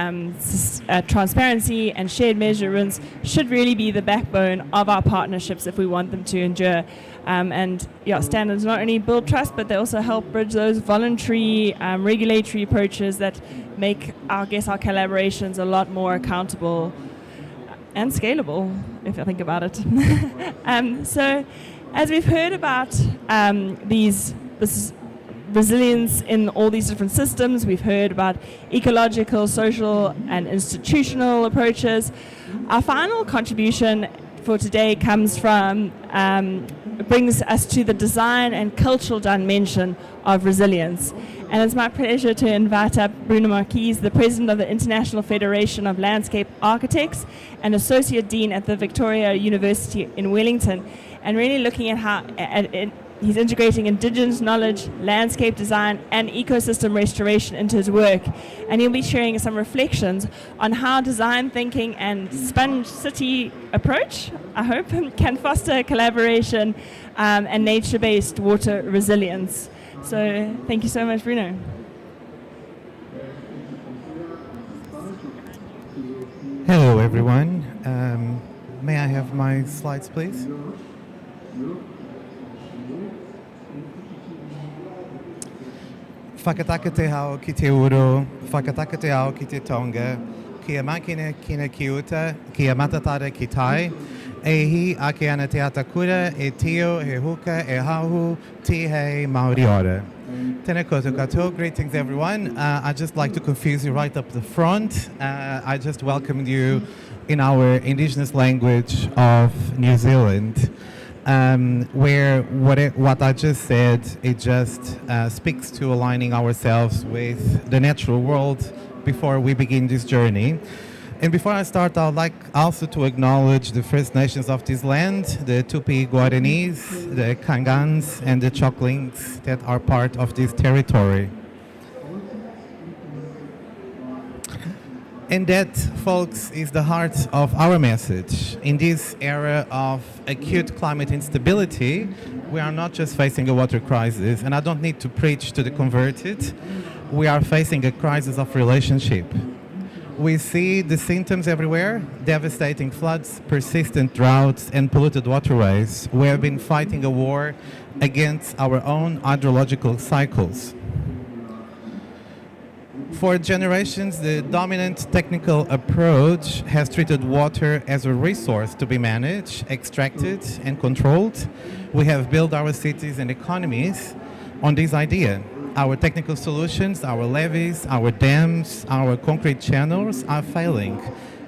transparency, and shared measurements should really be the backbone of our partnerships if we want them to endure. And yeah, standards not only build trust, but they also help bridge those voluntary regulatory approaches that make, I guess, our collaborations a lot more accountable and scalable, if I think about it. So, as we've heard about this resilience in all these different systems, we've heard about ecological, social, and institutional approaches. Our final contribution for today comes from, brings us to the design and cultural dimension of resilience. And it's my pleasure to invite up Bruno Marquise, the President of the International Federation of Landscape Architects and Associate Dean at the Victoria University in Wellington, and really looking at how he's integrating Indigenous knowledge, landscape design, and ecosystem restoration into his work. And he'll be sharing some reflections on how design thinking and sponge city approach, I hope, can foster collaboration and nature-based water resilience. So thank you so much, Bruno.
Hello, everyone. May I have my slides, please? Whakataka te hao ki te uro, whakataka te ao ki te tonga, kia makina kina ki uta, kia matatara ki tai, e hi ake ana te atakura, e tio, he huka, e hauhu, ti hei Māori ora. Tēnā koutou katoa. Greetings, everyone. I'd just like to confuse you right up the front. I just welcomed you in our Indigenous language of New Zealand. Where what I just said, it just speaks to aligning ourselves with the natural world before we begin this journey. And before I start, I'd like also to acknowledge the First Nations of this land, the Tupi Guaranis, the Kangans, and the Choklings that are part of this territory. And that, folks, is the heart of our message. In this era of acute climate instability, we are not just facing a water crisis, and I don't need to preach to the converted. we are facing a crisis of relationship. We see the symptoms everywhere: devastating floods, persistent droughts, and polluted waterways. We have been fighting a war against our own hydrological cycles. For generations, the dominant technical approach has treated water as a resource to be managed, extracted, and controlled. We have built our cities and economies on this idea. Our technical solutions, our levees, our dams, our concrete channels are failing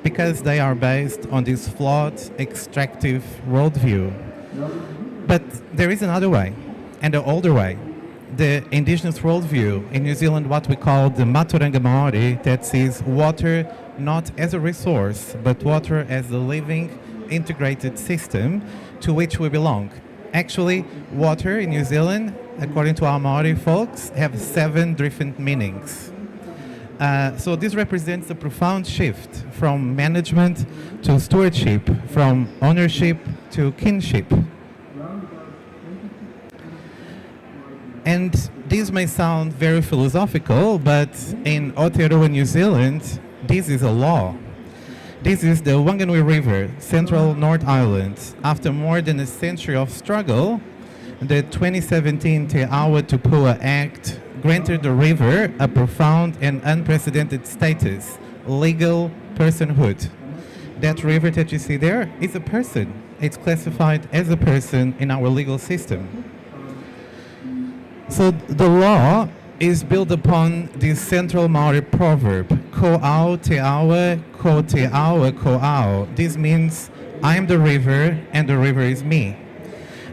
because they are based on this flawed, extractive worldview. But there is another way, and an older way. The indigenous worldview in New Zealand, what we call the Maturanga Maori, that sees water not as a resource, but water as a living, integrated system to which we belong. Actually, water in New Zealand, according to our Maori folks, have 7 different meanings. So this represents a profound shift from management to stewardship, from ownership to kinship. And this may sound very philosophical, but in Aotearoa, New Zealand, this is a law. This is the Wanganui River, Central North Island. After more than a century of struggle, the 2017 Te Awa Tupua Act granted the river a profound and unprecedented status, legal personhood. That river that you see there is a person. It's classified as a person in our legal system. So the law is built upon this central Maori proverb, ko au te awa, ko te awa ko au. This means I am the river and the river is me.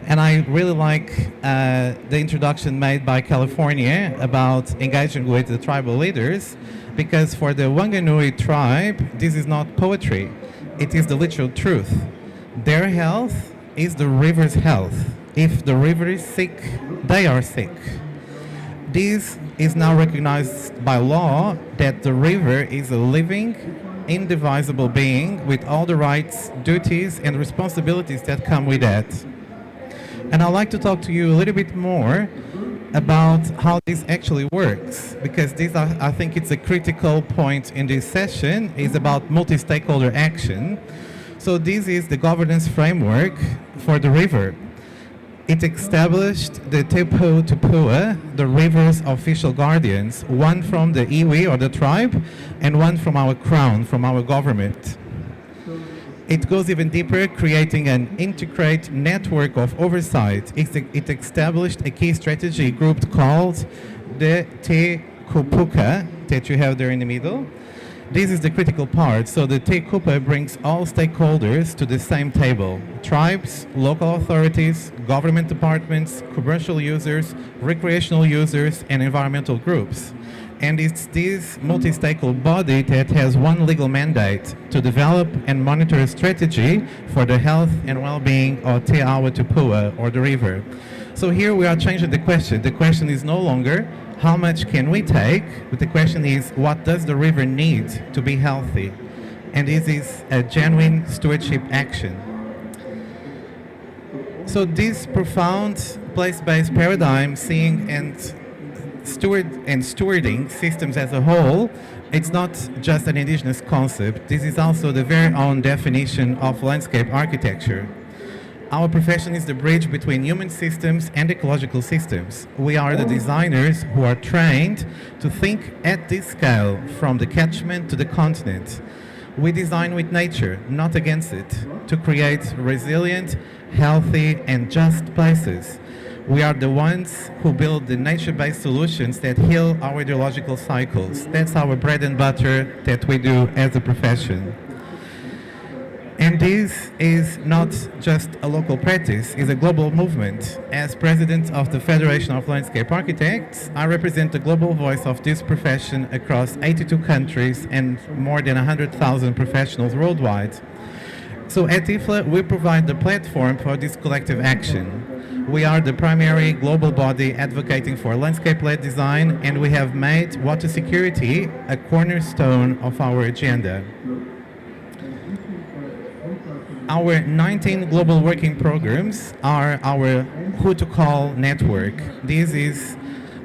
And I really like the introduction made by California about engaging with the tribal leaders, because for the Wanganui tribe, this is not poetry. It is the literal truth. Their health is the river's health. If the river is sick, they are sick. This is now recognized by law that the river is a living, indivisible being with all the rights, duties, and responsibilities that come with that. And I'd like to talk to you a little bit more about how this actually works, because this, I think it's a critical point in this session, is about multi-stakeholder action. So this is the governance framework for the river. It established the Te Pou Tupua, the river's official guardians, one from the iwi or the tribe, and one from our crown, from our government. It goes even deeper, creating an integrated network of oversight. It established a key strategy group called the Te Kupuka, that you have there in the middle. This is the critical part. So the Te Kupa brings all stakeholders to the same table: tribes, local authorities, government departments, commercial users, recreational users, and environmental groups. And it's this multi-stakeholder body that has one legal mandate: to develop and monitor a strategy for the health and well-being of Te Awa Tupua, or the river. So here we are changing the question. The question is no longer how much can we take, but the question is what does the river need to be healthy? And this is a genuine stewardship action. So this profound place-based paradigm, seeing and stewarding systems as a whole, it's not just an indigenous concept. This is also the very own definition of landscape architecture. Our profession is the bridge between human systems and ecological systems. We are the designers who are trained to think at this scale, from the catchment to the continent. We design with nature, not against it, to create resilient, healthy, and just places. We are the ones who build the nature-based solutions that heal our ideological cycles. That's our bread and butter that we do as a profession. And this is not just a local practice, it's a global movement. As president of the Federation of Landscape Architects, I represent the global voice of this profession across 82 countries and more than 100,000 professionals worldwide. So at IFLA, we provide the platform for this collective action. We are the primary global body advocating for landscape-led design, and we have made water security a cornerstone of our agenda. Our 19 global working programs are our Who to Call network. This is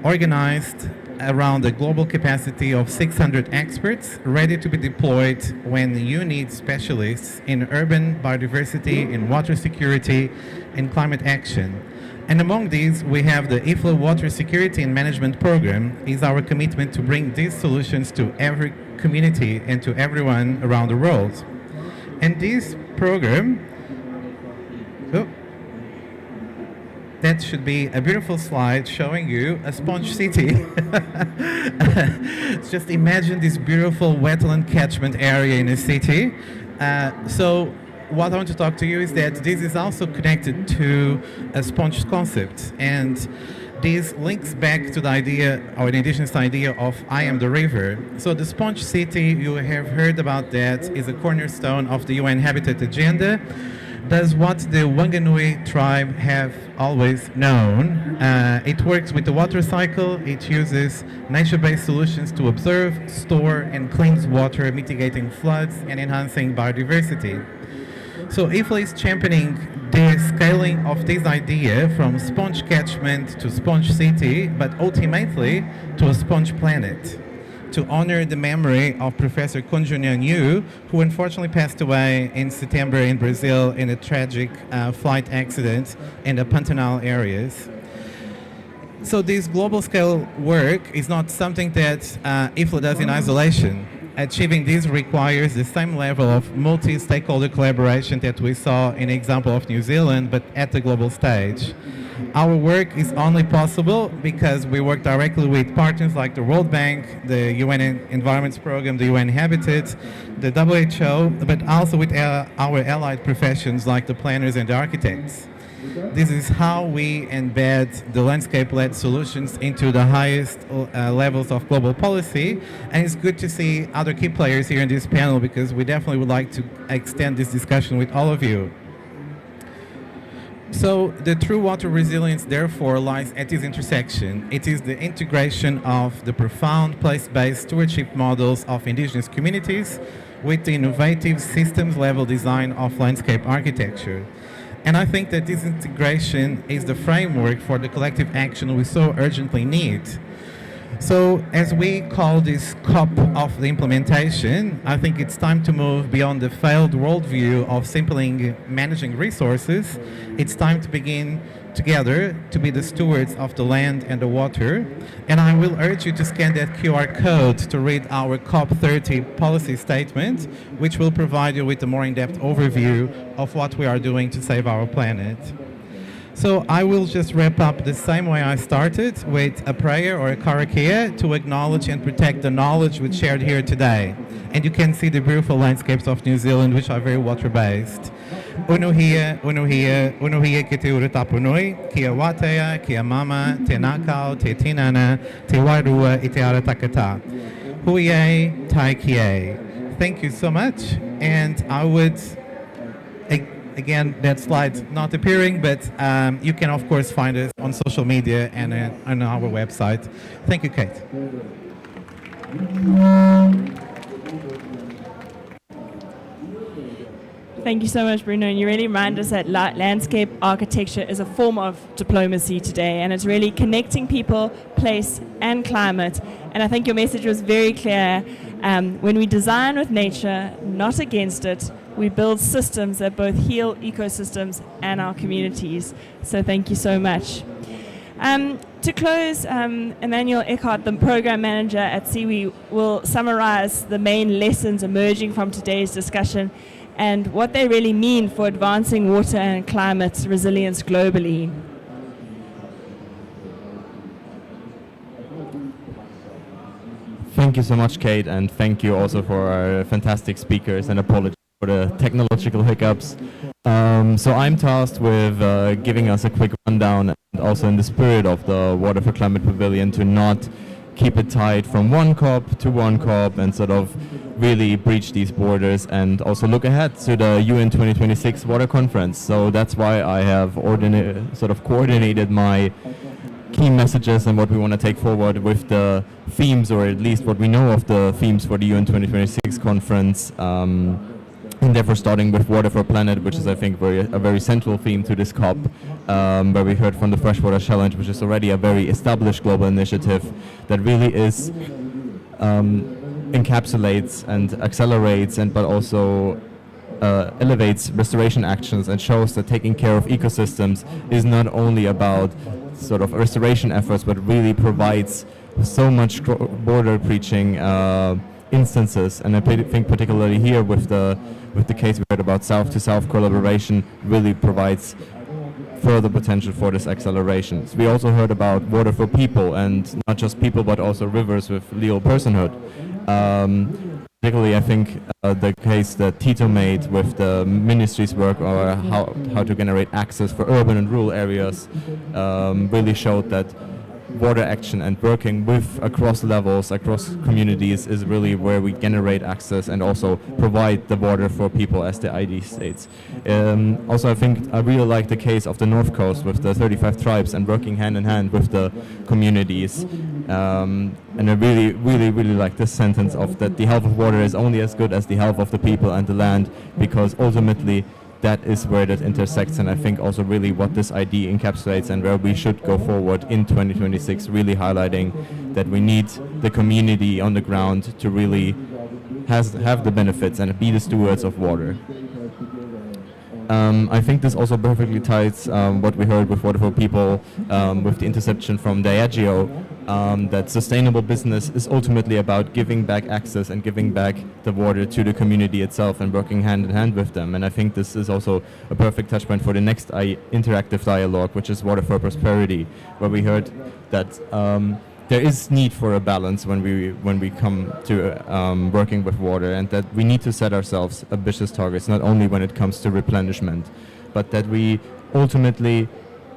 organized around a global capacity of 600 experts ready to be deployed when you need specialists in urban biodiversity, in water security, in climate action. And among these, we have the IFLA Water Security and Management Program. Is our commitment to bring these solutions to every community and to everyone around the world. And this program, that should be a beautiful slide showing you a sponge city. Just imagine this beautiful wetland catchment area in a city. So what I want to talk to you is that this is also connected to a sponge concept, and this links back to the idea, or the indigenous idea of I am the river. So the sponge city, you have heard about that, is a cornerstone of the UN Habitat Agenda. Does what the Wanganui tribe have always known. It works with the water cycle. It uses nature-based solutions to observe, store, and cleanse water, mitigating floods and enhancing biodiversity. So IFLA is championing the scaling of this idea from sponge catchment to sponge city, but ultimately to a sponge planet, to honor the memory of Professor Conjunyan Yu, who unfortunately passed away in September in Brazil in a tragic flight accident in the Pantanal areas. So this global scale work is not something that IFLA does in isolation. Achieving this requires the same level of multi-stakeholder collaboration that we saw in the example of New Zealand, but at the global stage. Our work is only possible because we work directly with partners like the World Bank, the UN Environment Program, the UN Habitat, the WHO, but also with our allied professions like the planners and the architects. This is how we embed the landscape-led solutions into the highest levels of global policy, and it's good to see other key players here in this panel because we definitely would like to extend this discussion with all of you. So the true water resilience, therefore, lies at this intersection. It is the integration of the profound place-based stewardship models of indigenous communities with the innovative systems-level design of landscape architecture. And I think that this integration is the framework for the collective action we so urgently need. So as we call this COP of the implementation, I think it's time to move beyond the failed worldview of simply managing resources. It's time to begin together to be the stewards of the land and the water. And I will urge you to scan that QR code to read our COP30 policy statement, which will provide you with a more in-depth overview of what we are doing to save our planet. So I will just wrap up the same way I started, with a prayer or a karakia to acknowledge and protect the knowledge we shared here today. And you can see the beautiful landscapes of New Zealand, which are very water-based. Unuhia, unuhia, unuhia ki te urutapunui, ki a watea, ki a mama, te nakau, te tinana, te wairua i te ara takata. Huie, tai kie. Thank you so much. And I would, again, that slide's not appearing, but you can, of course, find us on social media and on our website. Thank you, Kate.
Thank you so much, Bruno. And you really remind us that landscape architecture is a form of diplomacy today, and it's really connecting people, place, and climate. And I think your message was very clear. When we design with nature, not against it, we build systems that both heal ecosystems and our communities. So thank you so much. To close, Emmanuel Eckhart, the program manager at CIWI, will summarize the main lessons emerging from today's discussion and what they really mean for advancing water and climate resilience globally.
Thank you so much, Kate, and thank you also for our fantastic speakers, and apologies for the technological hiccups. So I'm tasked with giving us a quick rundown, and also in the spirit of the Water for Climate Pavilion, to not keep it tight from one COP to one COP and sort of really breach these borders, and also look ahead to the UN 2026 Water Conference. So that's why I have coordinated my key messages and what we want to take forward with the themes, or at least what we know of the themes for the UN 2026 conference, in And therefore starting with Water for Planet, which is I think a very central theme to this COP, where we heard from the Freshwater Challenge, which is already a very established global initiative that really is encapsulates and accelerates but also elevates restoration actions and shows that taking care of ecosystems is not only about sort of restoration efforts, but really provides so much border breaching instances. And I think particularly here with the case we heard about south-to-south collaboration really provides further potential for this acceleration. So we also heard about water for people, and not just people but also rivers with legal personhood. Particularly I think the case that Tito made with the ministry's work, or how to generate access for urban and rural areas, really showed that water action and working with across levels, across communities is really where we generate access and also provide the water for people, as the ID states. Also I think I really like the case of the North Coast with the 35 tribes and working hand in hand with the communities. And I really like this sentence of that the health of water is only as good as the health of the people and the land, because ultimately that is where that intersects, and I think also really what this ID encapsulates and where we should go forward in 2026, really highlighting that we need the community on the ground to really have the benefits and be the stewards of water. I think this also perfectly ties what we heard with Water for People, with the interception from Diageo, that sustainable business is ultimately about giving back access and giving back the water to the community itself and working hand in hand with them. And I think this is also a perfect touch point for the next interactive dialogue, which is Water for Prosperity, where we heard that there is need for a balance when we come to working with water, and that we need to set ourselves ambitious targets, not only when it comes to replenishment, but that we ultimately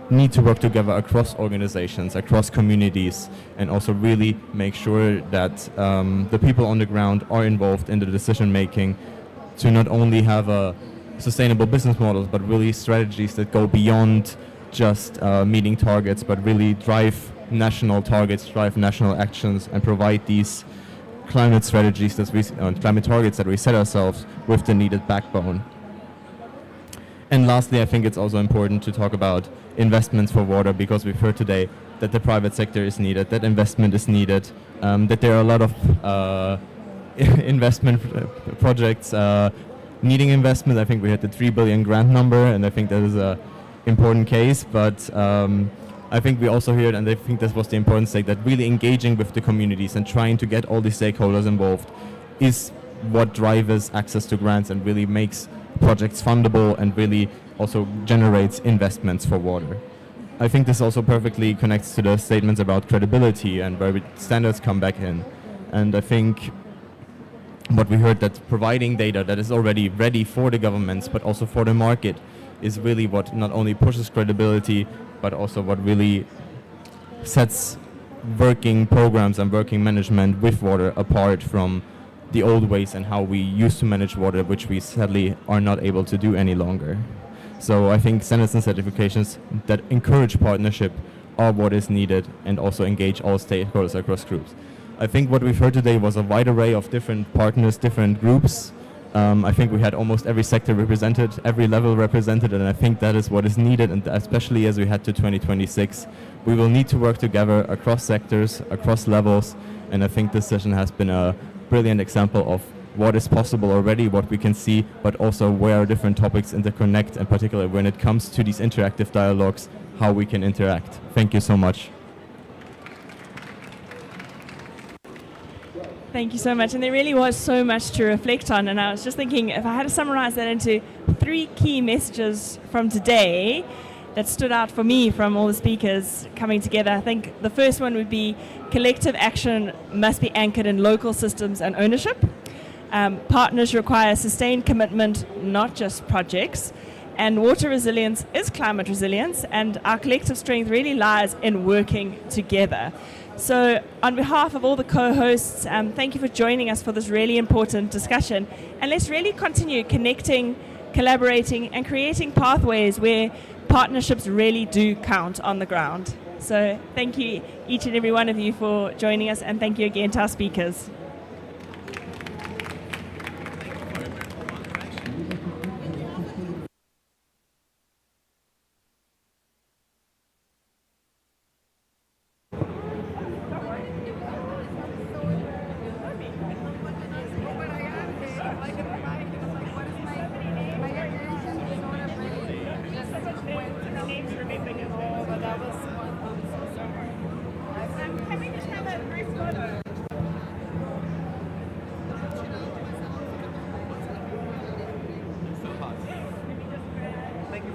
need to work together across organizations, across communities, and also really make sure that the people on the ground are involved in the decision making to not only have a sustainable business models, but really strategies that go beyond just meeting targets, but really drive national targets, drive national actions, and provide these climate strategies that climate targets that we set ourselves with the needed backbone. And lastly, I think it's also important to talk about investments for water, because we've heard today that the private sector is needed, that investment is needed, that there are a lot of investment projects needing investment. I think we had the 3 billion grant number, and I think that is a important case, but I think we also heard, and I think this was the important stake, that really engaging with the communities and trying to get all the stakeholders involved is what drives access to grants and really makes projects fundable and really also generates investments for water. I think this also perfectly connects to the statements about credibility and where standards come back in. And I think what we heard, that providing data that is already ready for the governments but also for the market, is really what not only pushes credibility, but also what really sets working programs and working management with water apart from the old ways and how we used to manage water, which we sadly are not able to do any longer. So I think standards and certifications that encourage partnership are what is needed, and also engage all stakeholders across groups. I think what we've heard today was a wide array of different partners, different groups. I think we had almost every sector represented, every level represented, and I think that is what is needed, and especially as we head to 2026. We will need to work together across sectors, across levels, and I think this session has been a brilliant example of what is possible already, what we can see, but also where different topics interconnect, and particularly when it comes to these interactive dialogues, how we can interact. Thank you so much.
Thank you so much. And there really was so much to reflect on. And I was just thinking, if I had to summarize that into 3 key messages from today that stood out for me from all the speakers coming together, I think the first one would be collective action must be anchored in local systems and ownership. Partners require sustained commitment, not just projects. And water resilience is climate resilience, and our collective strength really lies in working together. So on behalf of all the co-hosts, thank you for joining us for this really important discussion. And let's really continue connecting, collaborating, and creating pathways where partnerships really do count on the ground. So thank you, each and every one of you, for joining us, and thank you again to our speakers.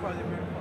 Parliament.